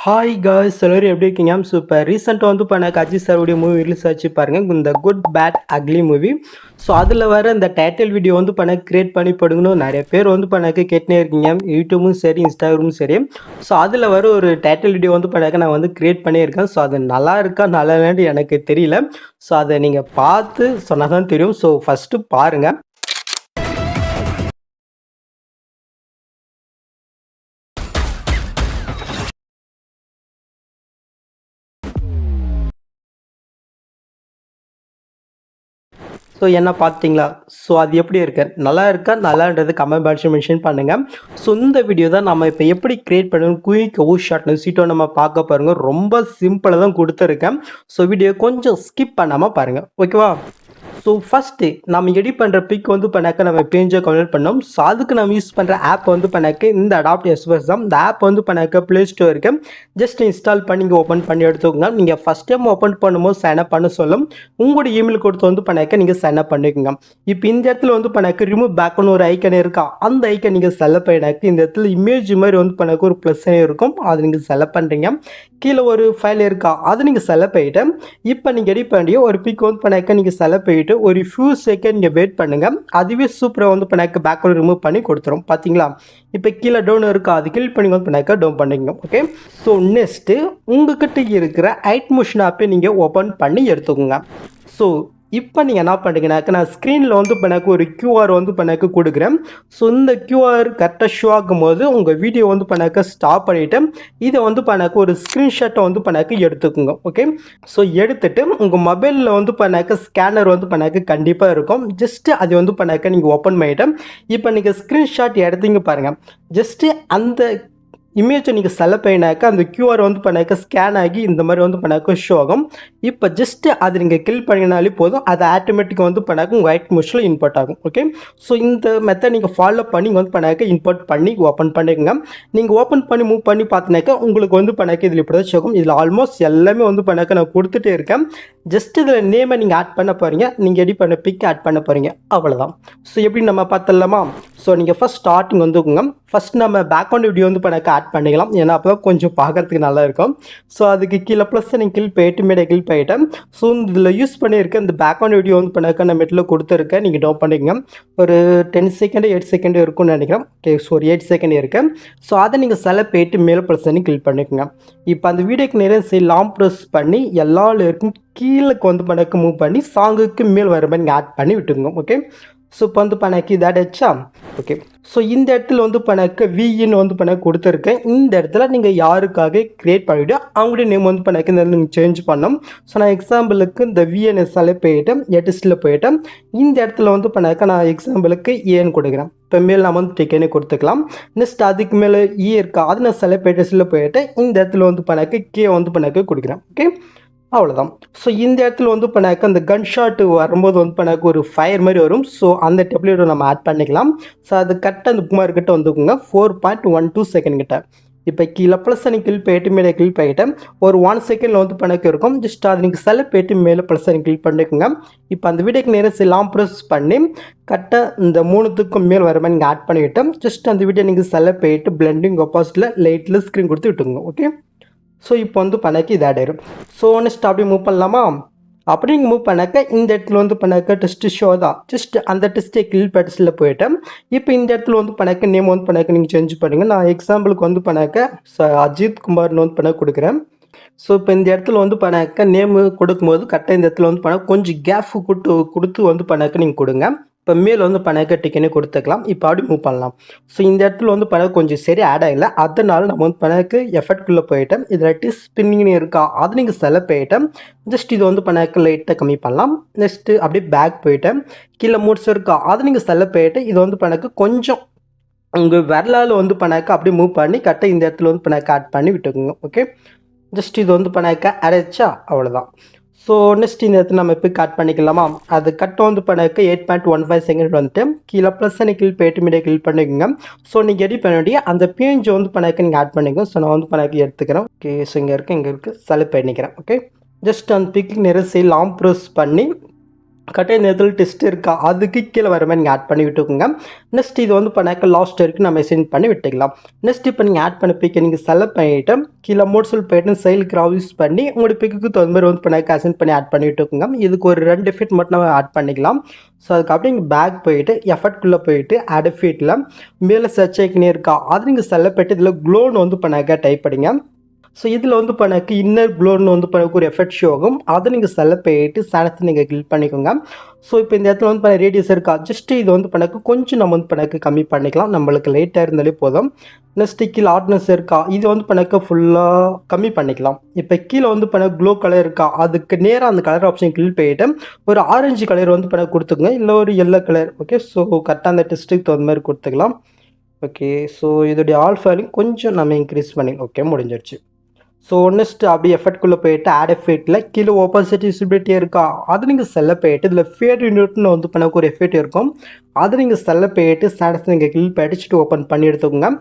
Hi guys எல்லாரும் எப்படி இருக்கீங்க? சூப்பர். ரீசெண்டாக வந்து பண்ண அஜித் சாருடைய மூவி ரிலீஸ் ஆச்சு பாருங்கள், இந்த good bad ugly movie. So அதில் வர இந்த டைட்டில் வீடியோ வந்து கிரியேட் பண்ணி போடுங்கன்னு நிறைய பேர் வந்து கேட்டுனே இருக்கீங்க, யூடியூபும் சரி இன்ஸ்டாகிராமும் சரி. ஸோ அதில் வர ஒரு டைட்டில் வீடியோ வந்து நான் வந்து கிரியேட் பண்ணியிருக்கேன். ஸோ அது நல்லா இருக்கா நல்லா இல்லைன்னு எனக்கு தெரியல. ஸோ அதை நீங்கள் பார்த்து சொன்னால் தான் தெரியும். ஸோ ஃபஸ்ட்டு பாருங்கள். ஸோ என்ன பார்த்தீங்களா? ஸோ அது எப்படி இருக்கு, நல்லா இருக்கா நல்லான்றது கமெண்ட் பாக்ஸில் மென்ஷன் பண்ணுங்கள். ஸோ இந்த வீடியோ தான் நம்ம இப்போ எப்படி கிரியேட் பண்ணணும் குயிக் ஷார்ட்னு சீட்டோ நம்ம பார்க்க பாருங்க. ரொம்ப சிம்பிளாக தான் கொடுத்துருக்கேன். ஸோ வீடியோ கொஞ்சம் ஸ்கிப் பண்ணாமல் பாருங்கள், ஓகேவா? ஸோ ஃபஸ்ட்டு நம்ம எடிட் பண்ணுற பிக் வந்து நம்ம பேஜை கன்வெர்ட் பண்ணோம். ஸோ அதுக்கு நம்ம யூஸ் பண்ணுற ஆப் வந்து இந்த அடாப்ட் எக்ஸ்பிரஸ் தான். இந்த ஆப் வந்து ப்ளே ஸ்டோருக்கு ஜஸ்ட் இன்ஸ்டால் பண்ணி நீங்கள் ஓப்பன் பண்ணி எடுத்துக்கோங்க. நீங்கள் ஃபஸ்ட் டைம் ஓப்பன் பண்ணும்போது சைன் அப் பண்ண சொல்லும். உங்களோட இமெயில் கொடுத்து வந்து நீங்கள் சைன் அப் பண்ணிக்கோங்க. இப்போ இந்த இடத்துல வந்து ரிமூவ் பேக்னு ஒரு ஐக்கன் இருக்கா, அந்த ஐக்கன் நீங்கள் செலக்ட் பண்ணினாக்க இந்த இடத்துல இமேஜ் மாதிரி வந்து ஒரு ப்ளஸ் இருக்கும், அது நீங்கள் செலக்ட் பண்ணுறீங்க. கீழே ஒரு ஃபைல் இருக்கா, அது நீங்கள் செலக்ட் பண்ணிட்டு இப்போ நீங்கள் எடிட் பண்ணி ஒரு பிக் வந்து நீங்கள் செலக்ட் பண்ணிட்டு ஒரு ஃபியூ செகண்ட் நீங்கள் வெயிட் பண்ணுங்கள். அதுவே சூப்பராக வந்து பேக்ரவுண்ட் ரிமூவ் பண்ணி கொடுத்துரும். பார்த்தீங்களா? இப்போ கீழே டவுன் இருக்கா, அது கிளிக் பண்ணி வந்து டவுன் பண்ணிக்கோங்க. ஓகே. ஸோ நெக்ஸ்ட்டு உங்ககிட்ட இருக்கிற ஐட் மோஷன் ஆப்பை நீங்கள் ஓப்பன் பண்ணி எடுத்துக்கோங்க. ஸோ இப்போ நீங்கள் என்ன பண்ணுறீங்கனாக்க, நான் ஸ்க்ரீனில் வந்து ஒரு QR வந்து கொடுக்குறேன். ஸோ இந்த QR கரெக்டாக ஷோ ஆகும் போது உங்கள் வீடியோ வந்து ஸ்டாப் பண்ணிவிட்டு இதை வந்து ஒரு ஸ்க்ரீன்ஷாட்டை வந்து எடுத்துக்கோங்க. ஓகே. ஸோ எடுத்துகிட்டு உங்கள் மொபைலில் வந்து ஸ்கேனர் வந்து கண்டிப்பாக இருக்கும். ஜஸ்ட்டு அது வந்து நீங்கள் ஓப்பன் பண்ணிவிட்டு இப்போ நீங்கள் ஸ்க்ரீன்ஷாட் எடுத்தீங்க பாருங்கள். ஜஸ்ட்டு அந்த இமேஜை நீங்கள் செலக்ட் பண்ணினாக்க அந்த QR வந்து ஸ்கேன் ஆகி இந்த மாதிரி வந்து ஷோ ஆகும். இப்போ ஜஸ்ட்டு அது நீங்கள் கிளிக் பண்ணினாலே போதும், அது ஆட்டோமேட்டிக்காக வந்து உங்கள் ஒயிட் மோஷனில் இன்புட் ஆகும். ஓகே. ஸோ இந்த மெத்தட் நீங்கள் ஃபாலோ பண்ணி வந்து இன்புட் பண்ணி ஓப்பன் பண்ணிக்கோங்க. நீங்கள் ஓப்பன் பண்ணி மூவ் பண்ணி பார்த்தினாக்கா உங்களுக்கு வந்து இதில் இப்படி தான் ஷோகும். இதில் ஆல்மோஸ்ட் எல்லாமே வந்து நான் கொடுத்துட்டே இருக்கேன். ஜஸ்ட் இதில் நேமை நீங்கள் ஆட் பண்ண போகிறீங்க, நீங்கள் எடிட் பண்ண பிக் ஆட் பண்ண போகிறீங்க, அவ்வளோதான். ஸோ எப்படி நம்ம பார்த்துடலாமா? ஸோ நீங்கள் ஃபஸ்ட் ஸ்டார்டிங் வந்துக்குங்க. ஃபஸ்ட் நம்ம பேக்ரவுண்ட் வீடியோ வந்து ஆட் பண்ணிக்கலாம், ஏன்னா அப்போ தான் கொஞ்சம் பார்க்குறதுக்கு நல்லா இருக்கும். ஸோ அதுக்கு கீழே ப்ளஸ் நீங்கள் கிளிக் பண்ணிட்டு மேடை கிளிக் பண்ணிட்டேன். ஸோ இதில் யூஸ் பண்ணியிருக்கேன் இந்த பேக்ரவுண்ட் வீடியோ வந்து நான் மெட்டில் கொடுத்துருக்கேன், நீங்கள் டவுன் பண்ணிக்கங்க. ஒரு 10 செகண்ட் 8 செகண்ட் இருக்கும்னு நினைக்கிறேன். ஓகே. ஸோ ஒரு 8 செகண்ட் இருக்குது. ஸோ அதை நீங்கள் செலக்ட் பண்ணிட்டு மேலே ப்ளஸ் பண்ணி கிளிக் பண்ணிக்கோங்க. இப்போ அந்த வீடியோக்கு நிறைய லாங் ப்ரெஸ் பண்ணி எல்லா லேயருக்கும் கீழே வந்து மூவ் பண்ணி சாங்குக்கு மேல் வர மாதிரி நீங்கள் ஆட் பண்ணி விட்டுங்க. ஓகே. ஸோ இப்போ வந்து இது ஆடாச்சா? ஓகே. ஸோ இந்த இடத்துல வந்து வின்னு வந்து கொடுத்துருக்கேன். இந்த இடத்துல நீங்கள் யாருக்காக க்ரியேட் பண்ணிவிட்டு அவங்களுடைய நேம் வந்து இந்த நீங்கள் சேஞ்ச் பண்ணோம். ஸோ நான் எக்ஸாம்பிளுக்கு இந்த விஎன்எஸ்ஆலே போயிட்டேன், எடிஸ்டில் போயிட்டேன். இந்த இடத்துல வந்து நான் எக்ஸாம்பிளுக்கு ஏன்னு கொடுக்குறேன். இப்போ மேல் நம்ம வந்து டிக்கெனே கொடுத்துக்கலாம். நெக்ஸ்ட் அதுக்கு மேலே இருக்கா, அது நான் செலக்ட் எடிஸ்டில் போயிட்டு இந்த இடத்துல வந்து கே வந்து கொடுக்குறேன். ஓகே. அவ்வளோதான். ஸோ இந்த இடத்துல வந்து அந்த கன் ஷாட் வரும்போது வந்து ஒரு ஃபயர் மாதிரி வரும். ஸோ அந்த டெப்லெட் நம்ம ஆட் பண்ணிக்கலாம். ஸோ அது கரெக்டாக அந்த புக்மார் கிட்ட வந்துக்குங்க 4.12 செகண்ட் கிட்ட. இப்போ கீழே ப்ளஸ் நீங்கள் கிளிக் பண்ணிட்டு மேலே கிளிக் பண்ணிட்டு ஒரு 1 செகண்டில் வந்து இருக்கும். ஜஸ்ட் அது நீங்கள் செலக்ட் பண்ணிட்டு மேலே ப்ளஸ் நீங்கள் கிளிக் பண்ணிக்கோங்க. இப்போ அந்த வீடியோக்கு நேரம் லாங் ப்ரெஸ் பண்ணி கரெக்டாக இந்த 3த்துக்கும் மேல் வர மாதிரி நீங்கள் ஆட் பண்ணிவிட்டு ஜஸ்ட் அந்த வீடியோ நீங்கள் செலக்ட் பண்ணிட்டு பிளெண்டிங் ஆப்போசிட்டில் லைட்டில் ஸ்க்ரீன் கொடுத்து விட்டுங்க. ஓகே. ஸோ இப்போ வந்து இது ஆட் ஆயிடும். ஸோ நெக்ஸ்ட் அப்படியே மூவ் பண்ணலாமா? அப்படி நீங்கள் மூவ் இந்த இடத்துல வந்து டெஸ்ட் ஷோ தான். ஜஸ்ட் அந்த டெஸ்ட்டை கிளிக் பேட்டஸில் போயிட்டேன். இப்போ இந்த இடத்துல வந்து நேம் வந்து நீங்கள் சேஞ்ச் பண்ணுங்கள். நான் எக்ஸாம்பிளுக்கு வந்து அஜித் குமார்னு வந்து கொடுக்குறேன். ஸோ இப்போ இந்த இடத்துல வந்து நேமு கொடுக்கும்போது கரெக்டாக இந்த இடத்துல வந்து கொஞ்சம் கேப் கொடுத்து வந்து நீங்கள் கொடுங்க. இப்போ மேல் வந்து டிக்கெனே கொடுத்துக்கலாம். இப்போ அப்படி மூவ் பண்ணலாம். ஸோ இந்த இடத்துல வந்து கொஞ்சம் சரி ஆட் ஆகலை, அதனால நம்ம வந்து எஃபெக்ட்குள்ளே போயிட்டேன். இதில் ஸ்பின்னிங்னு இருக்கா, அது நீங்கள் செலக்ட் போயிட்டேன். ஜஸ்ட் இது வந்து லைட்டாக கம்மி பண்ணலாம். நெக்ஸ்ட்டு அப்படியே பேக் போயிட்டேன். கீழே மூட்ஸ் இருக்கா, அது நீங்கள் செலக்ட் போயிட்டு இது வந்து கொஞ்சம் உங்கள் விரலால் வந்து அப்படியே மூவ் பண்ணி கரெக்டாக இந்த இடத்துல வந்து ஆட் பண்ணி விட்டுக்குங்க. ஓகே. ஜஸ்ட் இது வந்து அடைச்சா அவ்வளோதான். ஸோ நெக்ஸ்ட் இந்த இடத்துல நம்ம இப்போ கட் பண்ணிக்கலாமா? அது கட் வந்து 8.15 செகண்ட் வந்துட்டு கீழே ப்ளஸ் கிளிக் போயிட்டு மீடியா கிளிக் பண்ணிக்கோங்க. ஸோ நீங்கள் எடிட் பண்ண வேண்டிய அந்த பேஜ் வந்து நீங்கள் ஆட் பண்ணிக்கோங்க. ஸோ நான் வந்து எடுத்துக்கிறேன். ஓகே. ஸோ இங்கே இருக்குது செலக்ட் பண்ணிக்கிறேன். ஓகே. ஜஸ்ட் அந்த பிக்கு நிறைய லாங் ப்ரெஸ் பண்ணி கட்டாய நேரத்தில் டெஸ்ட் இருக்கா அதுக்கு கீழே வர மாதிரி நீங்கள் ஆட் பண்ணி விட்டுக்கோங்க. நெக்ஸ்ட் இது வந்து பண்ணாக்க லாஸ்ட் வரைக்கும் நம்ம சென்ட் பண்ணி விட்டுக்கலாம். நெக்ஸ்ட் இப்போ நீங்கள் ஆட் பண்ண பிக்கை நீங்கள் செலக்ட் பண்ணிவிட்டு கீழே மோட்ஸில் போய்ட்டு சைல் கிராவ் யூஸ் பண்ணி உங்களுடைய பிக்கு தகுந்த மாதிரி வந்து பண்ணாக்க அசென்ட் பண்ணி ஆட் பண்ணி விட்டுக்கோங்க. இதுக்கு ஒரு 2 எஃபெக்ட் மட்டும் நம்ம ஆட் பண்ணிக்கலாம். ஸோ அதுக்கப்புறம் நீங்கள் பேக் போயிட்டு எஃபெக்ட்குள்ளே போயிட்டு ஆட் எஃபெக்ட்டில் மேலே சர்ச் ஐக்கனே இருக்கா அது நீங்கள் செலக்ட் பண்ணிட்டு இதில் க்ளோன்னு வந்து பண்ணாக்க டைப் பண்ணிங்க. ஸோ இதில் வந்து பண்ணக்கு இன்னர் க்ளோன்னு வந்து பண்ணக்கு ஒரு எஃபெக்ட் ஷோ ஆகும். அதை நீங்கள் செலக்ட் பண்ணிட்டு சேனத்தை நீங்கள் கிளிக் பண்ணிக்கோங்க. ஸோ இப்போ இந்த இடத்துல வந்து பண்ண ரேடியஸ் இருக்கா ஜஸ்ட் இது வந்து பண்ணக்கு கொஞ்சம் நம்ம வந்து பண்ணக்கு கம்மி பண்ணிக்கலாம். நம்மளுக்கு லைட்டாக இருந்தாலே போதும். நெக்ஸ்ட் கீழே ஆர்ட்னஸ் இருக்கா இது வந்து பண்ணக்க ஃபுல்லாக கம்மி பண்ணிக்கலாம். இப்போ கீழே வந்து பண்ண க்ளோ கலர் இருக்கா அதுக்கு நேராக அந்த கலர் ஆப்ஷன் கிளிக் பண்ணிவிட்டு ஒரு ஆரஞ்சு கலர் வந்து பண்ண கொடுத்துங்க, இல்லை ஒரு எல்லோ கலர். ஓகே, ஸோ கரெக்டாக அந்த டெஸ்ட்டுக்கு தகுந்த மாதிரி கொடுத்துக்கலாம். ஓகே, ஸோ இதோடைய ஆல்ஃபாலையும் கொஞ்சம் நம்ம இன்க்ரீஸ் பண்ணி ஓகே முடிஞ்சிருச்சு. ஸோ நெக்ஸ்ட் அப்படி எஃபெக்ட்குள்ளே போயிட்டு ஆட் எஃபெக்ட்டில் கீழே ஓப்போசிட் விசிபிலிட்டி இருக்கா அது நீங்கள் செலக்ட் பண்ணிட்டு இதில் ஃபேட் யூனிட்னு வந்து பண்ண ஒரு எஃபெக்ட் இருக்கும். அதை நீங்கள் செலக்ட் பண்ணிட்டு ஸ்டேட்டஸ் நீங்கள் கிளிக் அடிச்சுட்டு ஓப்பன் பண்ணி எடுத்துக்கோங்க.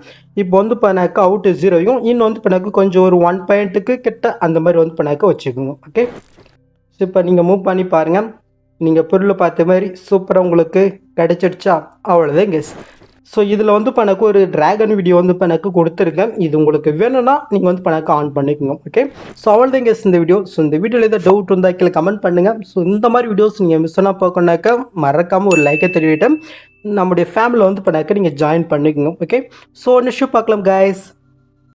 இப்போ வந்து பண்ணாக்க அவுட் 0யும் இன்னும் வந்து பண்ணாக்க கொஞ்சம் ஒரு 1 பாயிண்ட்டுக்கு கிட்ட அந்த மாதிரி வந்து பண்ணாக்க வச்சுக்கோங்க. ஓகே, ஸோ இப்போ நீங்கள் மூவ் பண்ணி பாருங்கள். நீங்கள் பொருள் பார்த்த மாதிரி சூப்பராக உங்களுக்கு கிடைச்சிடுச்சா? அவ்வளோதான் கெஸ். ஸோ இதில் வந்து பண்ணக்கு ஒரு ட்ராகன் வீடியோ வந்து பண்ணக்கு கொடுத்துருக்கேன். இது உங்களுக்கு வேணும்னா நீங்கள் வந்து பண்ணக்கு ஆன் பண்ணிக்கோங்க. ஓகே, ஸோ அவ்வளோதான் கெஸ் இந்த வீடியோ. ஸோ இந்த வீடியோவில் ஏதாவது டவுட் இருந்தால் கீழே கமெண்ட் பண்ணுங்கள். ஸோ இந்த மாதிரி வீடியோஸ் நீங்கள் மிஸ் பண்ணால் பார்க்கணுனாக்கா மறக்காமல் ஒரு லைக்கை தெரிவிட்டு நம்முடைய ஃபேமிலியில் வந்து பண்ணாக்க நீங்கள் ஜாயின் பண்ணிக்கோங்க. ஓகே, ஸோ நெக்ஸ்ட் பார்க்கலாம் கைஸ்.